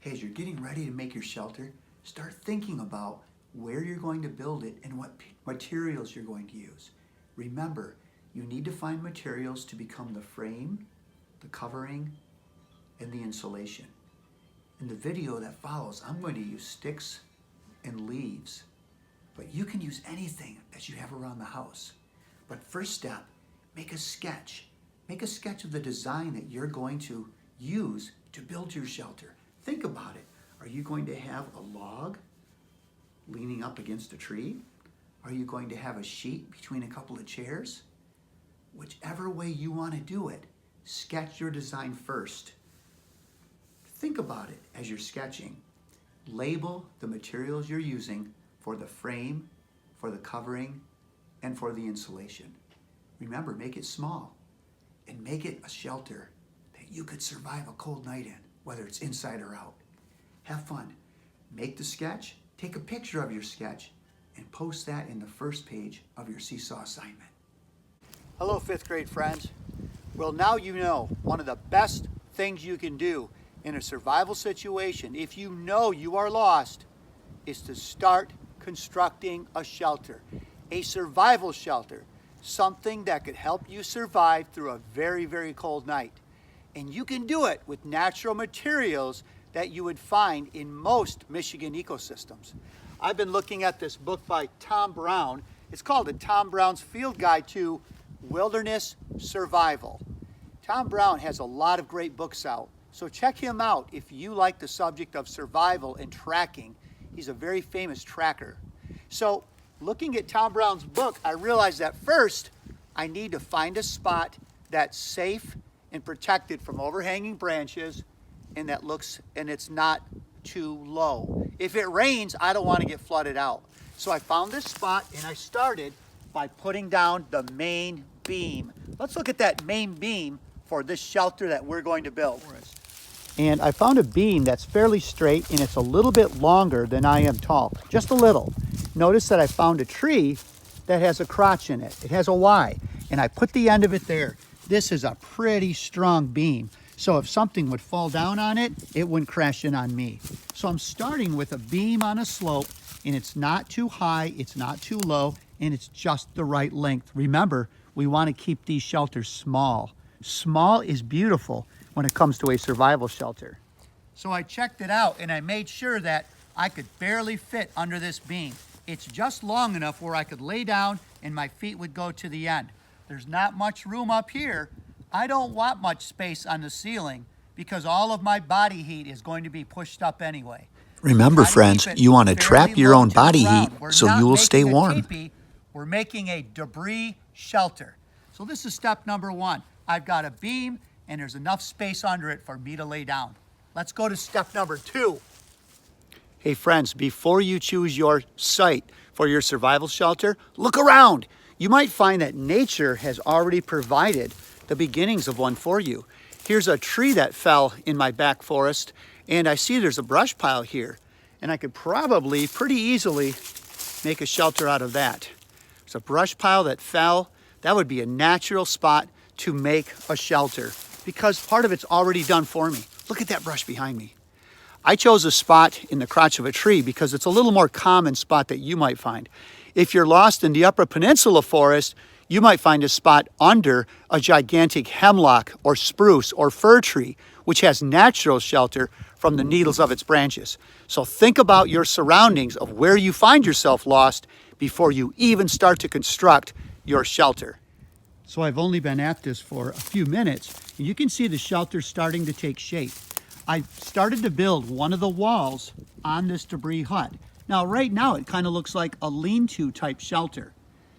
Hey, as you're getting ready to make your shelter, start thinking about where you're going to build it and what materials you're going to use. Remember, you need to find materials to become the frame, the covering, and the insulation. In the video that follows, I'm going to use sticks and leaves, but you can use anything that you have around the house. But first step, make a sketch. Make a sketch of the design that you're going to use to build your shelter. Think about it. Are you going to have a log leaning up against a tree? Are you going to have a sheet between a couple of chairs? Whichever way you want to do it, sketch your design first. Think about it as you're sketching. Label the materials you're using for the frame, for the covering, and for the insulation. Remember, make it small and make it a shelter that you could survive a cold night in, whether it's inside or out. Have fun. Make the sketch, take a picture of your sketch, and post that in the first page of your Seesaw assignment. Hello, fifth grade friends. Well, now you know one of the best things you can do in a survival situation, if you know you are lost, is to start constructing a shelter, a survival shelter, something that could help you survive through a very, very cold night. And you can do it with natural materials that you would find in most Michigan ecosystems. I've been looking at this book by Tom Brown. It's called Tom Brown's Field Guide to Wilderness Survival. Tom Brown has a lot of great books out, so check him out if you like the subject of survival and tracking. He's a very famous tracker. So looking at Tom Brown's book, I realized that first I need to find a spot that's safe and protected from overhanging branches and it's not too low. If it rains, I don't want to get flooded out. So I found this spot and I started by putting down the main beam. Let's look at that main beam for this shelter that we're going to build. And I found a beam that's fairly straight and it's a little bit longer than I am tall, just a little. Notice that I found a tree that has a crotch in it. It has a Y, and I put the end of it there. This is a pretty strong beam. So if something would fall down on it, it wouldn't crash in on me. So I'm starting with a beam on a slope, and it's not too high, it's not too low, and it's just the right length. Remember, we want to keep these shelters small. Small is beautiful when it comes to a survival shelter. So I checked it out, and I made sure that I could barely fit under this beam. It's just long enough where I could lay down and my feet would go to the end. There's not much room up here. I don't want much space on the ceiling because all of my body heat is going to be pushed up anyway. Remember, friends, you want to trap your own body heat so you will stay warm. Teepee, we're making a debris shelter. So this is step number one. I've got a beam and there's enough space under it for me to lay down. Let's go to step number two. Hey friends, before you choose your site for your survival shelter, look around. You might find that nature has already provided the beginnings of one for you. Here's a tree that fell in my back forest, and I see there's a brush pile here, and I could probably pretty easily make a shelter out of that. There's a brush pile that fell. That would be a natural spot to make a shelter because part of it's already done for me. Look at that brush behind me. I chose a spot in the crotch of a tree because it's a little more common spot that you might find. If you're lost in the Upper Peninsula forest, you might find a spot under a gigantic hemlock or spruce or fir tree, which has natural shelter from the needles of its branches. So think about your surroundings of where you find yourself lost before you even start to construct your shelter. So I've only been at this for a few minutes, and you can see the shelter starting to take shape. I started to build one of the walls on this debris hut. Now, right now, it kind of looks like a lean-to type shelter.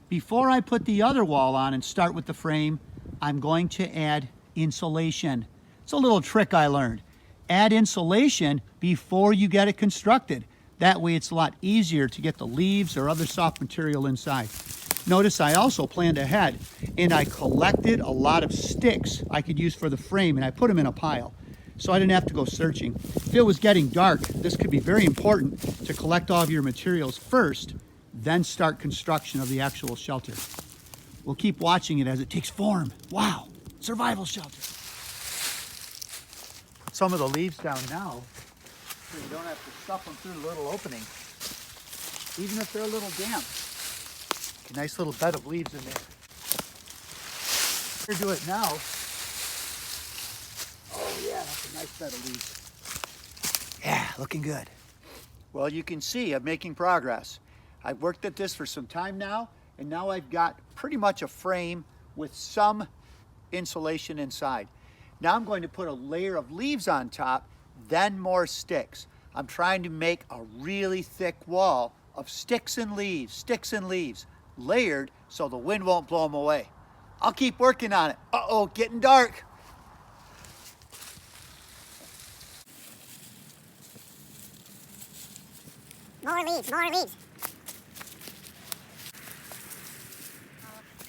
Before I put the other wall on and start with the frame, I'm going to add insulation. It's a little trick I learned. Add insulation before you get it constructed. That way it's a lot easier to get the leaves or other soft material inside. Notice I also planned ahead and I collected a lot of sticks I could use for the frame and I put them in a pile. So I didn't have to go searching. If it was getting dark, this could be very important to collect all of your materials first, then start construction of the actual shelter. We'll keep watching it as it takes form. Wow, survival shelter. Put some of the leaves down now. so you don't have to stuff them through the little opening, even if they're a little damp. A nice little bed of leaves in there. Here, do it now. Oh yeah, that's a nice bed of leaves. Yeah, looking good. Well, you can see I'm making progress. I've worked at this for some time now, and now I've got pretty much a frame with some insulation inside. Now I'm going to put a layer of leaves on top, then more sticks. I'm trying to make a really thick wall of sticks and leaves, layered so the wind won't blow them away. I'll keep working on it. Uh-oh, getting dark. More leaves, more leaves.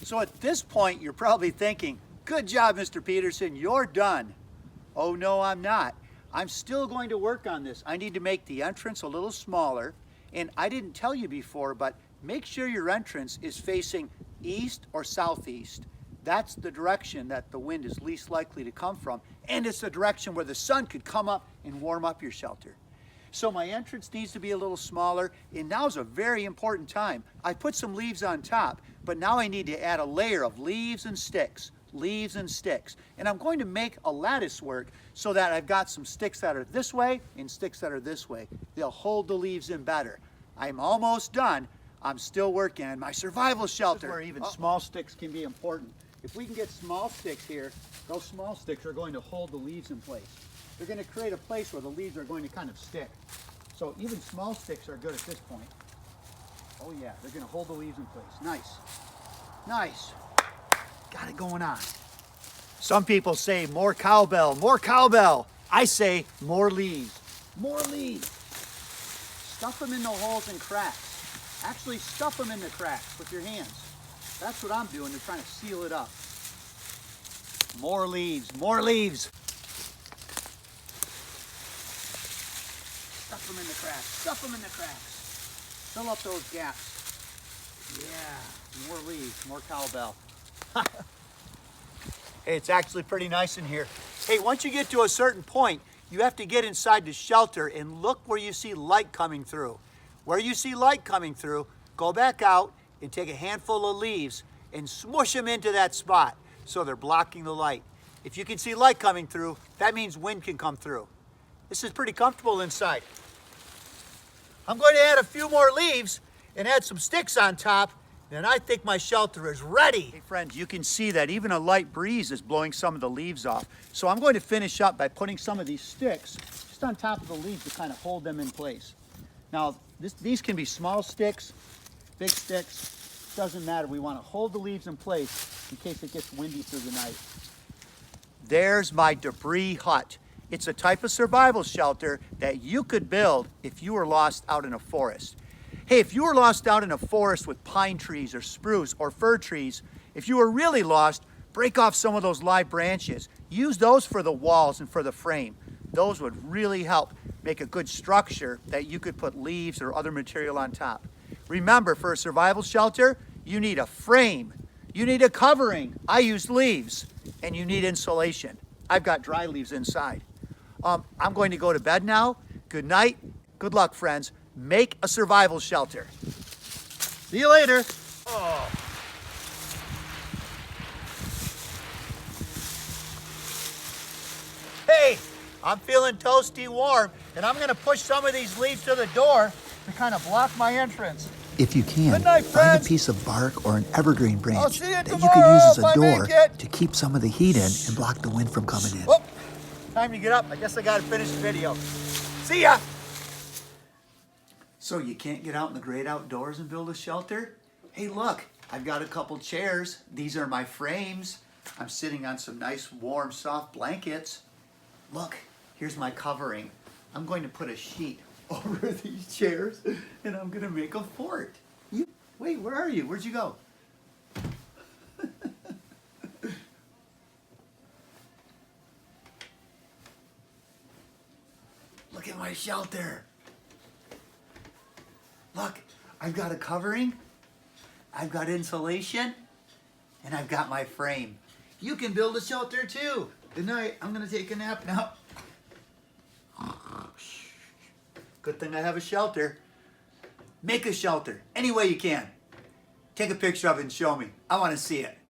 So at this point, you're probably thinking, good job, Mr. Peterson, you're done. Oh no, I'm not. I'm still going to work on this. I need to make the entrance a little smaller. And I didn't tell you before, but make sure your entrance is facing east or southeast. That's the direction that the wind is least likely to come from. And it's the direction where the sun could come up and warm up your shelter. So my entrance needs to be a little smaller, and now's a very important time. I put some leaves on top, but now I need to add a layer of leaves and sticks. And I'm going to make a lattice work so that I've got some sticks that are this way and sticks that are this way. They'll hold the leaves in better. I'm almost done. I'm still working on my survival shelter. This is where even small sticks can be important. If we can get small sticks here, those small sticks are going to hold the leaves in place. They're going to create a place where the leaves are going to kind of stick. So even small sticks are good at this point. Oh yeah, they're going to hold the leaves in place. Nice. Nice. Got it going on. Some people say more cowbell, more cowbell. I say more leaves. More leaves. Stuff them in the holes and cracks. Actually stuff them in the cracks with your hands. That's what I'm doing to try to seal it up. More leaves, more leaves. Stuff them in the cracks, stuff them in the cracks. Fill up those gaps. Yeah, more leaves, more cowbell. Hey, it's actually pretty nice in here. Hey, once you get to a certain point, you have to get inside the shelter and look where you see light coming through. Where you see light coming through, go back out and take a handful of leaves and smush them into that spot so they're blocking the light. If you can see light coming through, that means wind can come through. This is pretty comfortable inside. I'm going to add a few more leaves and add some sticks on top, and I think my shelter is ready. Hey friends, you can see that even a light breeze is blowing some of the leaves off. So I'm going to finish up by putting some of these sticks just on top of the leaves to kind of hold them in place. Now, these can be small sticks, big sticks, doesn't matter. We want to hold the leaves in place in case it gets windy through the night. There's my debris hut. It's a type of survival shelter that you could build if you were lost out in a forest. Hey, if you were lost out in a forest with pine trees or spruce or fir trees, if you were really lost, break off some of those live branches. Use those for the walls and for the frame. Those would really help make a good structure that you could put leaves or other material on top. Remember, for a survival shelter, you need a frame. You need a covering. I used leaves. And you need insulation. I've got dry leaves inside. I'm going to go to bed now. Good night. Good luck, friends. Make a survival shelter. See you later. Oh. Hey, I'm feeling toasty warm, and I'm going to push some of these leaves to the door to kind of block my entrance. If you can, Good night, find friends. a piece of bark or an evergreen branch see you that you tomorrow could use as if a I door make it. to keep some of the heat in and block the wind from coming in. Oh, time to get up. I guess I got to finish the video. See ya. So you can't get out in the great outdoors and build a shelter? Hey, look, I've got a couple chairs. These are my frames. I'm sitting on some nice, warm, soft blankets. Look, here's my covering. I'm going to put a sheet over these chairs, and I'm going to make a fort. Wait, where are you? Where'd you go? Look at my shelter. Look, I've got a covering, I've got insulation, and I've got my frame. You can build a shelter too. Good night. I'm going to take a nap now. Good thing I have a shelter. Make a shelter any way you can. Take a picture of it and show me. I want to see it.